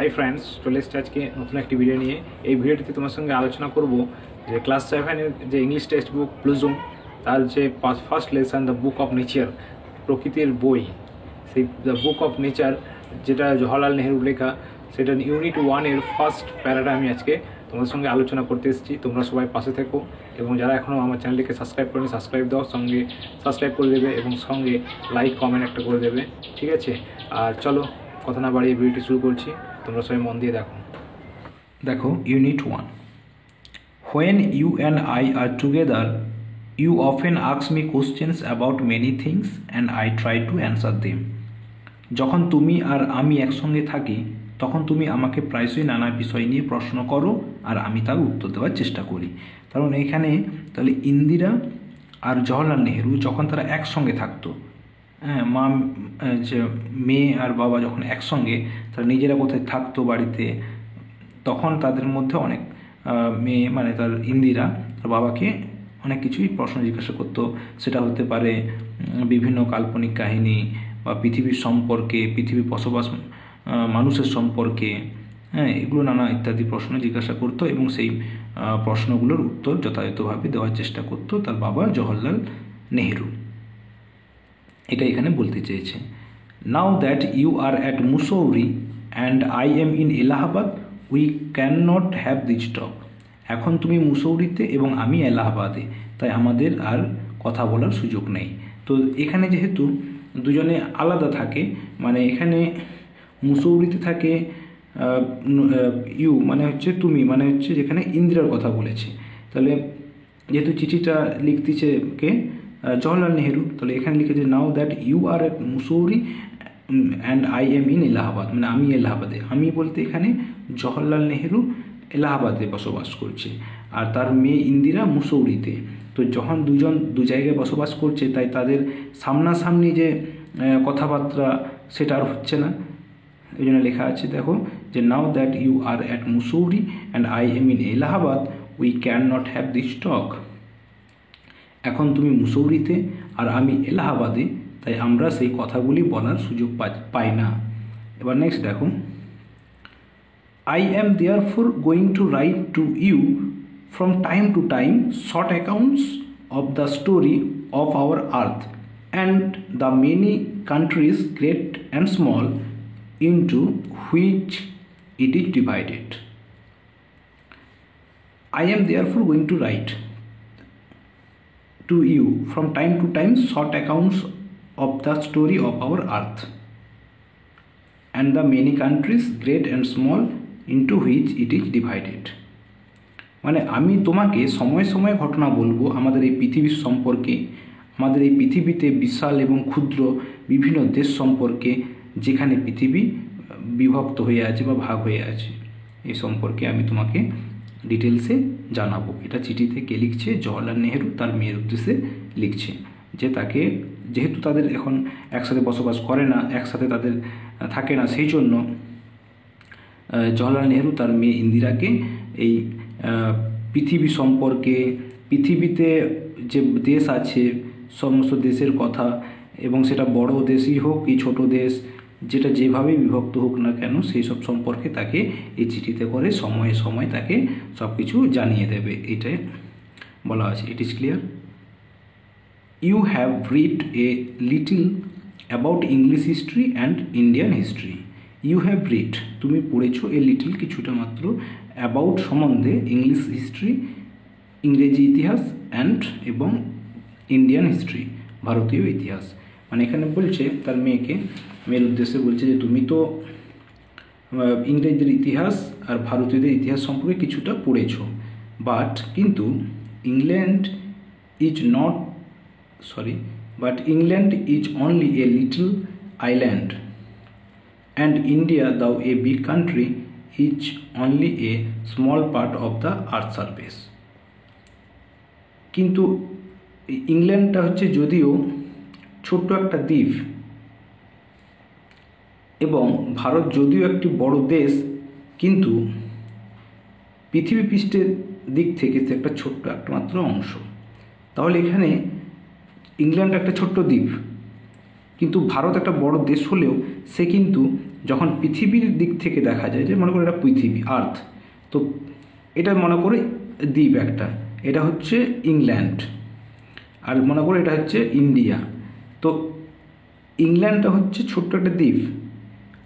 Hi friends, চলে এসেছি আজকে নতুন একটি ভিডিও নিয়ে। এই ভিডিওটিতে তোমার সঙ্গে আলোচনা করব যে ক্লাস 7-এর যে ইংলিশ টেক্সট বুক ব্লুজুম, তার যে first lesson the book of nature, প্রকৃতির বই, সেই দ্য বুক অফ নেচার যেটা জওহরলাল নেহরুর লেখা, সেটা ইউনিট 1-এর ফার্স্ট প্যারাটা আমি আজকে তোমাদের সঙ্গে আলোচনা করতে এসেছি। তোমরা সবাই পাশে থেকো এবং যারা এখনও আমার চ্যানেলটিকে সাবস্ক্রাইব করেনি সাবস্ক্রাইব দাও, সঙ্গে সাবস্ক্রাইব করে দেবে এবং সঙ্গে লাইক কমেন্ট একটা করে দেবে, ঠিক আছে? আর চলো কথা না বাড়িয়ে ভিডিওটি শুরু করছি, তোমরা সবাই মন দিয়ে দেখো। Unit 1। When you and I are together, you often ask me questions about many things and I try to answer them. যখন তুমি আর আমি একসঙ্গে থাকি তখন তুমি আমাকে প্রায়শই নানা বিষয় নিয়ে প্রশ্ন করো আর আমি তার উত্তর দেওয়ার চেষ্টা করি। কারণ এখানে তাহলে ইন্দিরা আর জওহরলাল নেহরু যখন তারা একসঙ্গে থাকতো, মা যে মেয়ে আর বাবা যখন একসঙ্গে তারা নিজেরা কোথায় থাকতো বাড়িতে, তখন তাদের মধ্যে অনেক মেয়ে মানে তার ইন্দিরা তার বাবাকে অনেক কিছুই প্রশ্ন জিজ্ঞাসা করতো। সেটা হতে পারে বিভিন্ন কাল্পনিক কাহিনী বা পৃথিবীর সম্পর্কে, পৃথিবীর বসবাস মানুষের সম্পর্কে, এগুলো নানা ইত্যাদি প্রশ্ন জিজ্ঞাসা করতো এবং সেই প্রশ্নগুলোর উত্তর যথাযথভাবে দেওয়ার চেষ্টা করতো তার বাবা জওহরলাল নেহরু। এটা এখানে বলতে চেয়েছে। Now that you are at Mussoorie and I am in Allahabad, we can not have this talk. এখন তুমি মুসৌরিতে এবং আমি এলাহাবাদে, তাই আমাদের আর কথা বলার সুযোগ নেই। তো এখানে যেহেতু দুজনে আলাদা থাকে, মানে এখানে মুসৌরিতে থাকে ইউ মানে হচ্ছে তুমি, মানে হচ্ছে যেখানে ইন্দিরার কথা বলেছে। তাহলে যেহেতু চিঠিটা লিখতেছে কে, জওহরলাল নেহরু, তাহলে এখানে লিখেছে now that you are at Mussoorie and I am in Allahabad, মানে আমি এলাহাবাদে। আমি বলতে এখানে জওহরলাল নেহরু এলাহাবাদে বসবাস করছে আর তার মেয়ে ইন্দিরা মুসৌরিতে। তো যখন দুজন দু জায়গায় বসবাস করছে, তাই তাদের সামনাসামনি যে কথাবার্তা সেটা আর হচ্ছে না। এই জন্য লেখা আছে, দেখো, যে now that you are at Mussoorie and I am in Allahabad, we can not have this talk. এখন তুমি মুসৌরিতে আর আমি এলাহাবাদে, তাই আমরা সেই কথাগুলি বলার সুযোগ পাই না। এবার নেক্সট দেখো, I am therefore going to write to you from time to time short accounts of the story of our earth and the many countries great and small into which it is divided. I am therefore going to write to you from time to time short accounts of the story of our earth and the many countries great and small into which it is divided. মানে আমি তোমাকে সময় সময় ঘটনা বলবো আমাদের এই পৃথিবীর সম্পর্কে, আমাদের এই পৃথিবীতে বিশাল এবং ক্ষুদ্র বিভিন্ন দেশ সম্পর্কে, যেখানে পৃথিবী বিভক্ত হয়ে আছে বা ভাগ হয়ে আছে, এই সম্পর্কে আমি তোমাকে ডিটেলসে জানাবো। এটা চিঠিতে কে লিখছে? জওহরলাল নেহরু তার মেয়ের উদ্দেশ্যে লিখছে, যে তাকে যেহেতু তাদের এখন একসাথে বসবাস করে না, একসাথে তাদের থাকে না, সেই জন্য জওহরলাল নেহরু তার মেয়ে ইন্দিরাকে এই পৃথিবী সম্পর্কে, পৃথিবীতে যে দেশ আছে সমস্ত দেশের কথা, এবং সেটা বড় দেশই হোক কি ছোট দেশ, যেটা যেভাবেই বিভক্ত হোক না কেন, সেই সব সম্পর্কে তাকে এই চিঠিতে করে সময়ে সময় তাকে সব কিছু জানিয়ে দেবে, এটাই বলা আছে। It is clear? You have read a little about English history and Indian history. You have read, তুমি পড়েছো, এ লিটল কিছুটা মাত্র, অ্যাবাউট সম্বন্ধে, ইংলিশ হিস্ট্রি ইংরেজি ইতিহাস অ্যান্ড এবং ইন্ডিয়ান হিস্ট্রি ভারতীয় ইতিহাস। মানে এখানে বলছে তার মেয়ের উদ্দেশ্যে বলছে যে তুমি তো ইংরেজদের ইতিহাস আর ভারতীয়দের ইতিহাস সম্পর্কে কিছুটা পড়েছো, কিন্তু England is only a little island and India, though a big country, is only a small part of the earth surface. কিন্তু ইংল্যান্ডটা হচ্ছে যদিও ছোট্ট একটা দ্বীপ এবং ভারত যদিও একটি বড় দেশ, কিন্তু পৃথিবী পৃষ্ঠের দিক থেকে একটা ছোট্ট একটা মাত্র অংশ। তাহলে এখানে ইংল্যান্ড একটা ছোট্ট দ্বীপ, কিন্তু ভারত একটা বড় দেশ হলেও সে কিন্তু যখন পৃথিবীর দিক থেকে দেখা যায়, যে মনে করো এটা পৃথিবী, আর্থ, তো এটা মনে করো দ্বীপ একটা, এটা হচ্ছে ইংল্যান্ড, আর মনে করো এটা হচ্ছে ইন্ডিয়া। তো ইংল্যান্ডটা হচ্ছে ছোট্ট একটা দ্বীপ,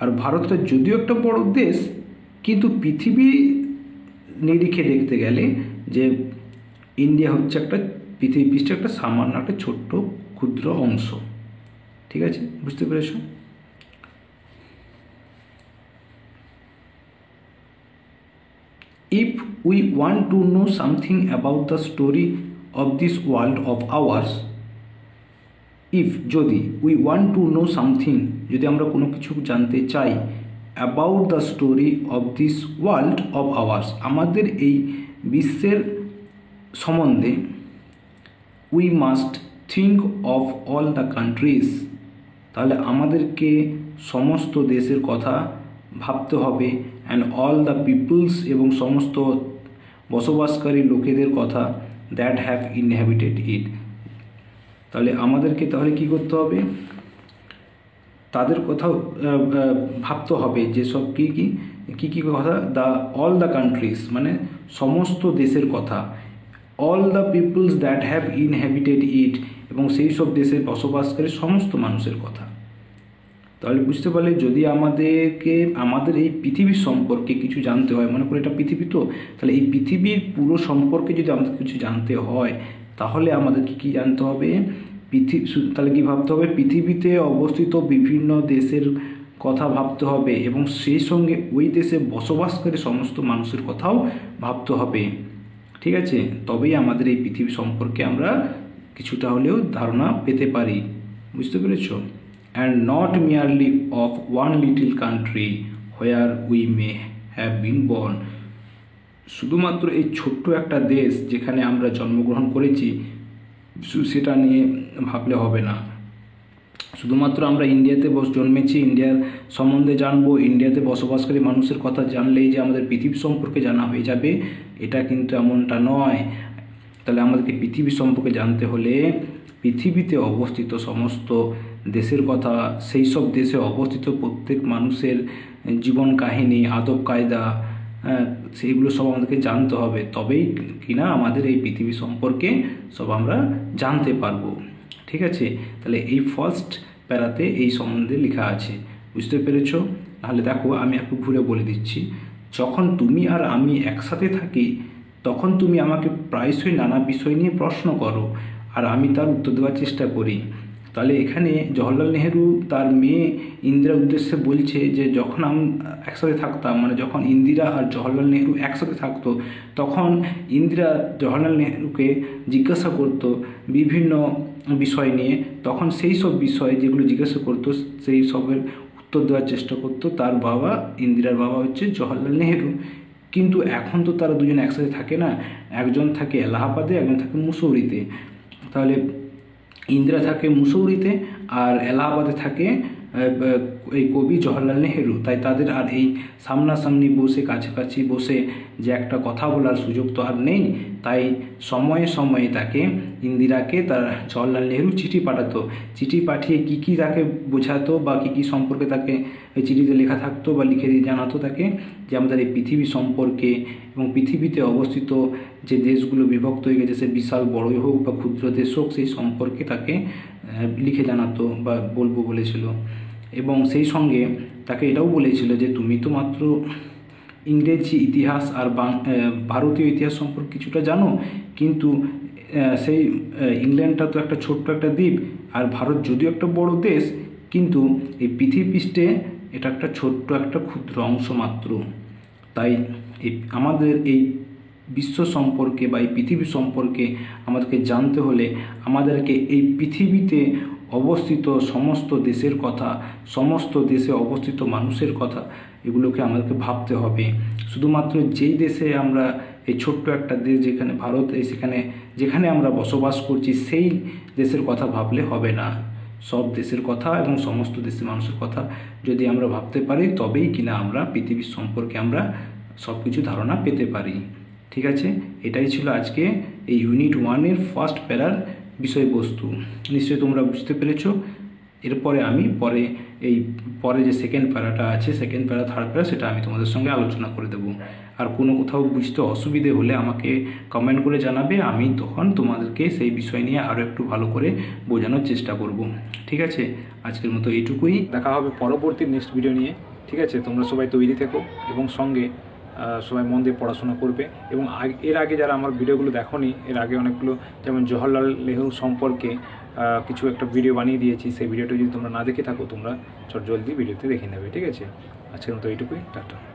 আর ভারতটা যদিও একটা বড় দেশ, কিন্তু পৃথিবী নিরিখে দেখতে গেলে যে ইন্ডিয়া হচ্ছে একটা পৃথিবী পৃষ্ঠে একটা সামান্য একটা ছোট্ট ক্ষুদ্র অংশ। ঠিক আছে, বুঝতে পেরেছ? If we want to know something about the story of this world of ours, if যদি we want to know something, যদি আমরা কোনো কিছু জানতে চাই, about the story of this world of ours, আমাদের এই বিশ্বের সম্বন্ধে, we must think of all the countries, তাহলে আমাদেরকে সমস্ত দেশের কথা ভাবতে হবে, অ্যান্ড অল দ্য পিপলস, এবং সমস্ত বসবাসকারী লোকেদের কথা, দ্যাট হ্যাভ ইনহ্যাবিটেড ইট, তাহলে আমাদেরকে তাহলে কি করতে হবে, তাদের কথাও ভাবতে হবে, যে সব কী কী কথা, অল দ্য কান্ট্রিজ মানে সমস্ত দেশের কথা, all the peoples that have inhabited it, এবং সেই সব দেশের বসবাসকারী সমস্ত মানুষের কথা। তাহলে বুঝতে পারলে, যদি আমাদেরকে আমাদের এই পৃথিবীর সম্পর্কে কিছু জানতে হয়, মনে করে এটা পৃথিবী, তো তাহলে এই পৃথিবীর পুরো সম্পর্কে যদি আমাদের কিছু জানতে হয়, তাহলে আমাদেরকে কী জানতে হবে, তাহলে কী ভাবতে হবে, পৃথিবীতে অবস্থিত বিভিন্ন দেশের কথা ভাবতে হবে, এবং সেই সঙ্গে ওই দেশে বসবাসকারী সমস্ত মানুষের কথাও ভাবতে হবে। ঠিক আছে, তবেই আমাদের এই পৃথিবী সম্পর্কে আমরা কিছুটা হলেও ধারণা পেতে পারি। বুঝতে পেরেছ? and not merely of one little country where we may have been born, শুধুমাত্র এই ছোট্ট একটা দেশ যেখানে আমরা জন্মগ্রহণ করেছি সেটা নিয়ে ভাবলে হবে না। শুধুমাত্র আমরা ইন্ডিয়াতে জন্মেছি, ইন্ডিয়ার সম্বন্ধে জানবো, ইন্ডিয়াতে বসবাসকারী মানুষের কথা জানলেই যে আমাদের পৃথিবী সম্পর্কে জানা হয়ে যাবে, এটা কিন্তু এমনটা নয়। তাহলে আমাদেরকে পৃথিবী সম্পর্কে জানতে হলে পৃথিবীতে অবস্থিত সমস্ত দেশের কথা, সেই সব দেশে অবস্থিত প্রত্যেক মানুষের জীবন কাহিনী, আদব কায়দা, সেইগুলো সব আমাদেরকে জানতে হবে, তবেই কিনা আমাদের এই পৃথিবী সম্পর্কে সব আমরা জানতে পারবো। ঠিক আছে, তাহলে এই ফার্স্ট প্যারাতে এই সম্বন্ধে লেখা আছে। বুঝতে পেরেছ? তাহলে দেখো, আমি একটু ঘুরে বলে দিচ্ছি। যখন তুমি আর আমি একসাথে থাকি, তখন তুমি আমাকে প্রায়শই নানা বিষয় নিয়ে প্রশ্ন করো, আর আমি তার উত্তর দেওয়ার চেষ্টা করি। তাহলে এখানে জওহরলাল নেহেরু তার মেয়ে ইন্দিরার উদ্দেশ্যে বলছে যে যখন আমি একসাথে থাকতাম, মানে যখন ইন্দিরা আর জওহরলাল নেহেরু একসাথে থাকতো, তখন ইন্দিরা জওহরলাল নেহেরুকে জিজ্ঞাসা করতো বিভিন্ন বিষয় নিয়ে, তখন সেই সব বিষয় যেগুলো জিজ্ঞাসা করতো সেই সবের উত্তর দেওয়ার চেষ্টা করতো তার বাবা, ইন্দিরার বাবা হচ্ছে জওহরলাল নেহেরু। কিন্তু এখন তো তারা দুজন একসাথে থাকে না, একজন থাকে এলাহাবাদে, একজন থাকে মুসৌরিতে। তাহলে ইন্দিরা থাকে মুসৌরিতে আর এলাহাবাদে থাকে এই কবি জওহরলাল নেহেরু। তাই তাদের আর এই সামনাসামনি বসে কাছাকাছি বসে যে একটা কথা বলার সুযোগ তো আর নেই। তাই সময়ে সময়ে তাকে ইন্দিরাকে তার জওহরলাল নেহেরু চিঠি পাঠাতো, চিঠি পাঠিয়ে কী কী তাকে বোঝাতো বা কী কী সম্পর্কে তাকে এই চিঠিতে লেখা থাকতো বা লিখে দিয়ে জানাতো তাকে, যে আমাদের এই পৃথিবী সম্পর্কে এবং পৃথিবীতে অবস্থিত যে দেশগুলো বিভক্ত হয়ে গেছে, সে বিশাল বড়ই হোক বা ক্ষুদ্র দেশ হোক, সেই সম্পর্কে তাকে লিখে জানাতো বা বলবো বলেছিল। এবং সেই সঙ্গে তাকে এটাও বলেছিল যে তুমি তো মাত্র ইংরেজি ইতিহাস আর ভারতীয় ইতিহাস সম্পর্কে কিছুটা জানো, কিন্তু সেই ইংল্যান্ডটা তো একটা ছোট্ট একটা দ্বীপ, আর ভারত যদিও একটা বড় দেশ, কিন্তু এই পৃথিবীপৃষ্ঠে এটা একটা ছোট্ট একটা ক্ষুদ্র অংশ মাত্র। তাই আমাদের এই বিশ্ব সম্পর্কে বা এই পৃথিবী সম্পর্কে আমাদেরকে জানতে হলে আমাদেরকে এই পৃথিবীতে অবস্থিত সমস্ত দেশের কথা, সমস্ত দেশে অবস্থিত মানুষের কথা, এগুলোকে আমাদেরকে ভাবতে হবে। শুধুমাত্র যেই দেশে আমরা এই ছোট্ট একটা দেশ যেখানে ভারত, সেখানে যেখানে আমরা বসবাস করছি সেই দেশের কথা ভাবলে হবে না। সব দেশের কথা এবং সমস্ত দেশের মানুষের কথা যদি আমরা ভাবতে পারি, তবেই কিনা আমরা পৃথিবীর সম্পর্কে আমরা সব কিছু ধারণা পেতে পারি। ঠিক আছে, এটাই ছিল আজকে এই ইউনিট 1-এর ফার্স্ট প্যারার বিষয়বস্তু। নিশ্চয়ই তোমরা বুঝতে পেরেছো। এরপরে আমি পরে যে সেকেন্ড প্যারাটা আছে, সেকেন্ড প্যারা, থার্ড প্যারা, সেটা আমি তোমাদের সঙ্গে আলোচনা করে দেবো। আর কোনো কোথাও বুঝতে অসুবিধে হলে আমাকে কমেন্ট করে জানাবে, আমি তখন তোমাদেরকে সেই বিষয় নিয়ে আরও একটু ভালো করে বোঝানোর চেষ্টা করব। ঠিক আছে, আজকের মতো এইটুকুই। দেখা হবে পরবর্তী নেক্সট ভিডিও নিয়ে। ঠিক আছে, তোমরা সবাই তৈরি থেকো এবং সঙ্গে সবাই মন দিয়ে পড়াশোনা করবে। এবং এর আগে যারা আমার ভিডিওগুলো দেখোনি, এর আগে অনেকগুলো যেমন জওহরলাল নেহরু সম্পর্কে কিছু একটা ভিডিও বানিয়ে দিয়েছি, সেই ভিডিওটা যদি তোমরা না দেখে থাকো তোমরা জলদি ভিডিওতে দেখে নেবে। ঠিক আছে, আজকের মতো এইটুকুই, টাটা।